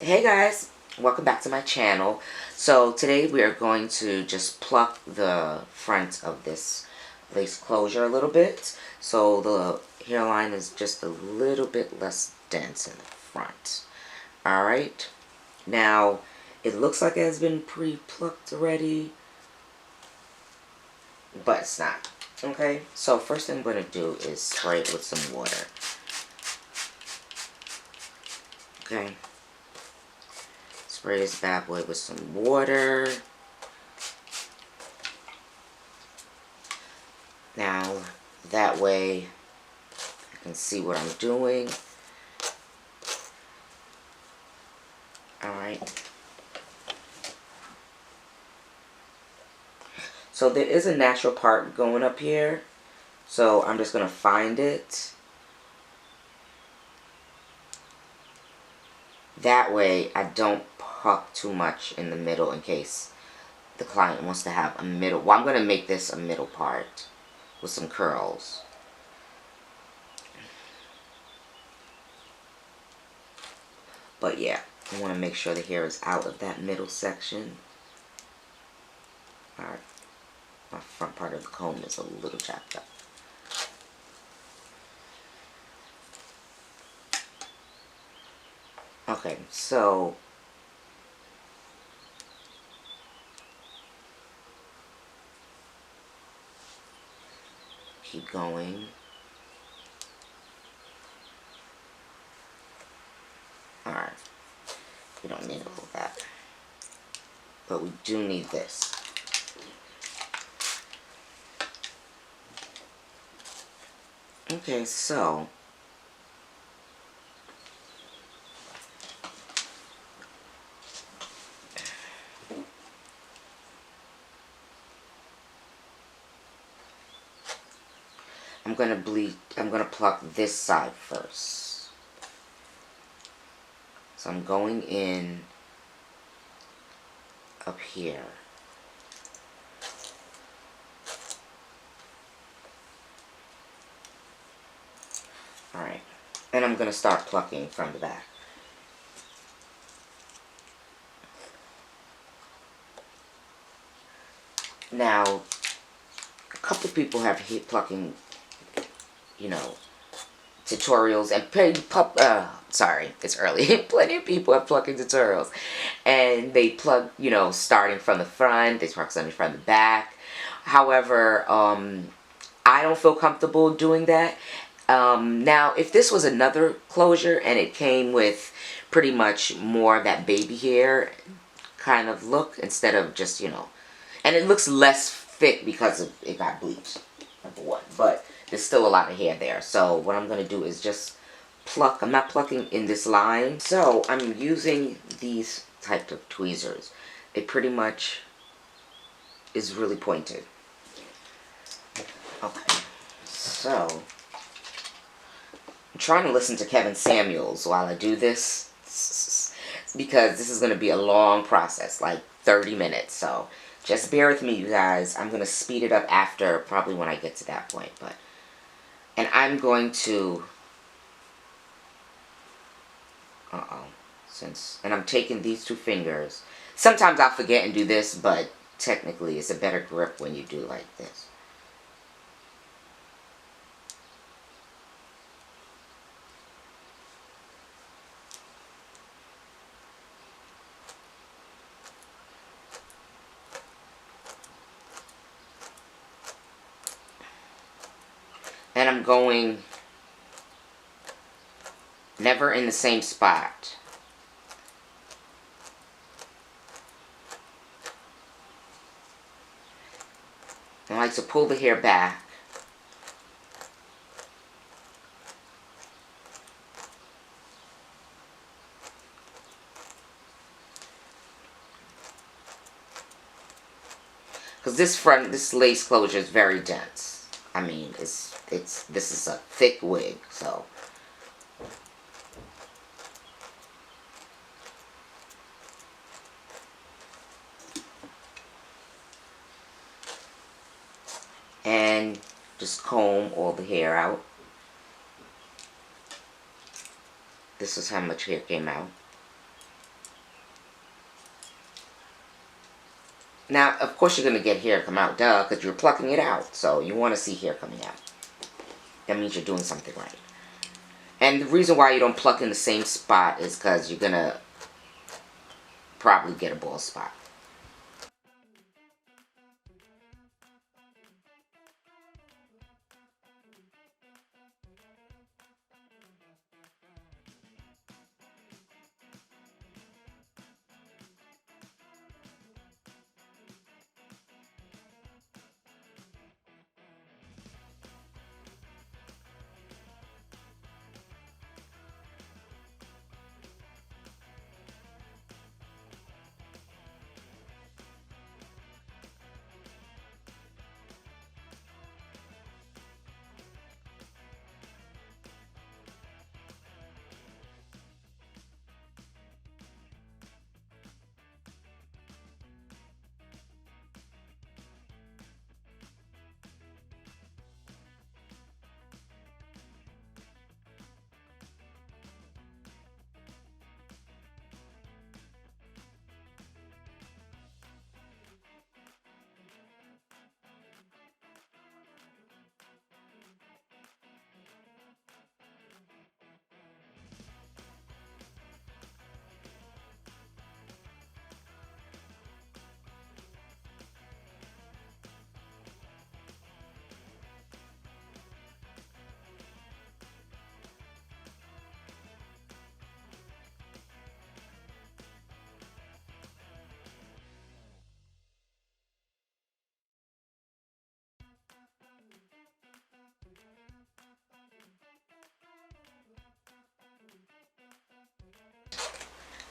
Hey guys, welcome back to my channel. So today we are going to just pluck the front of this lace closure a little bit, so the hairline is just a little bit less dense in the front. Alright, now it looks like it has been pre-plucked already, but it's not. Okay, so first thing I'm going to do is spray it with some water. Okay. Spray this bad boy with some water. Now, that way I can see what I'm doing. Alright. So there is a natural part going up here. So I'm just going to find it. That way I don't puck too much in the middle in case the client wants to have a middle. Well, I'm going to make this a middle part with some curls. But yeah, I want to make sure the hair is out of that middle section. Alright, my front part of the comb is a little chapped up. Okay, so keep going. Alright, we don't need all of that, but we do need this. Okay, so I'm gonna pluck this side first. So I'm going in up here. Alright, and I'm gonna start plucking from the back. Now, a couple people have hair plucking, you know, tutorials, and sorry, it's early. Plenty of people have plucking tutorials, and they plug, you know, starting from the front, they pluck something from the back. However, I don't feel comfortable doing that. Now, if this was another closure and it came with pretty much more of that baby hair kind of look instead of just, you know, and it looks less thick because of it got bleached, number one, but there's still a lot of hair there. So what I'm going to do is just pluck. I'm not plucking in this line, so I'm using these types of tweezers. It pretty much is really pointed. Okay, so I'm trying to listen to Kevin Samuels while I do this, because this is going to be a long process, like 30 minutes, so just bear with me, you guys. I'm going to speed it up after, probably when I get to that point, but, and I'm going to, and I'm taking these two fingers. Sometimes I'll forget and do this, but technically it's a better grip when you do like this. And I'm going never in the same spot. I like to pull the hair back. Because this lace closure is very dense. I mean, this is a thick wig, so. And just comb all the hair out. This is how much hair came out. Now, of course, you're going to get hair come out, duh, because you're plucking it out. So you want to see hair coming out. That means you're doing something right. And the reason why you don't pluck in the same spot is because you're going to probably get a bald spot.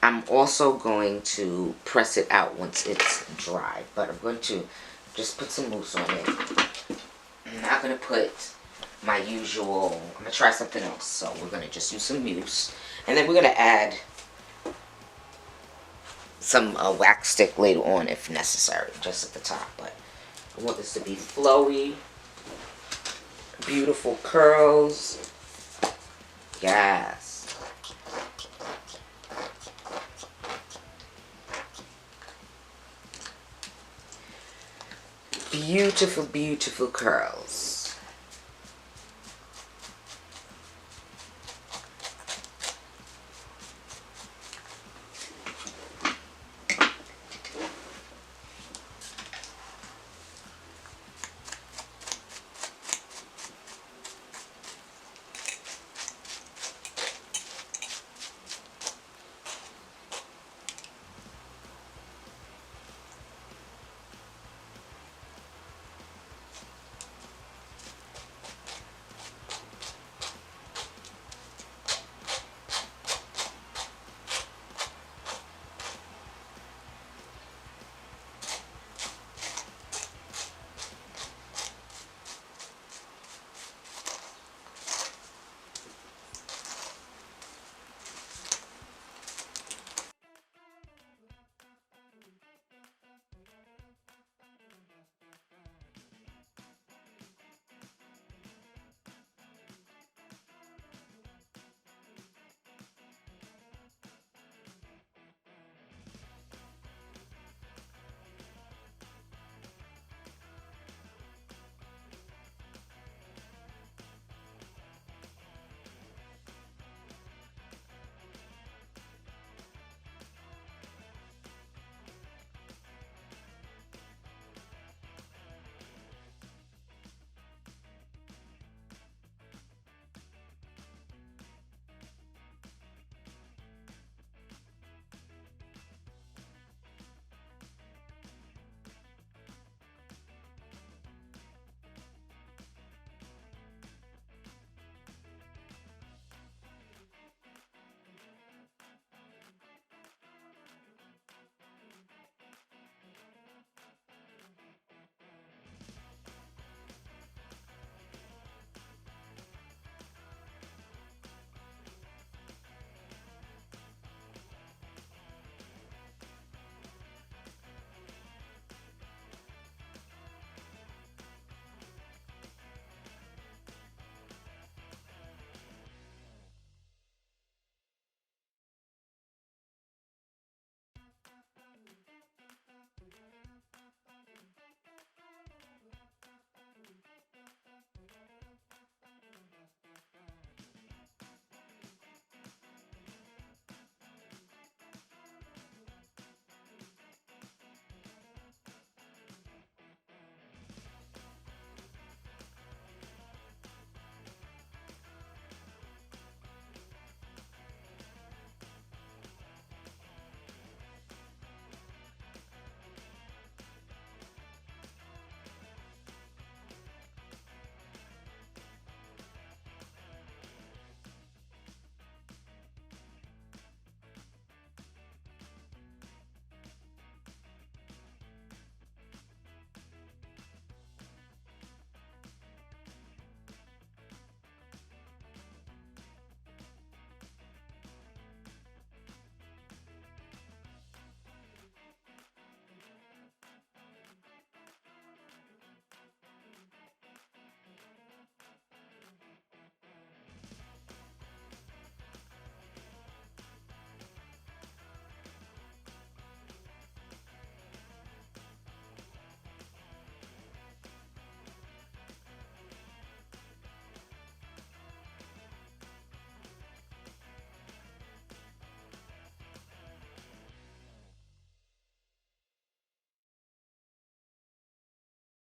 I'm also going to press it out once it's dry, but I'm going to just put some mousse on it. I'm not going to put my usual, I'm going to try something else. So we're going to just use some mousse, and then we're going to add some wax stick later on if necessary, just at the top. But I want this to be flowy, beautiful curls. Yes. Beautiful, beautiful curls.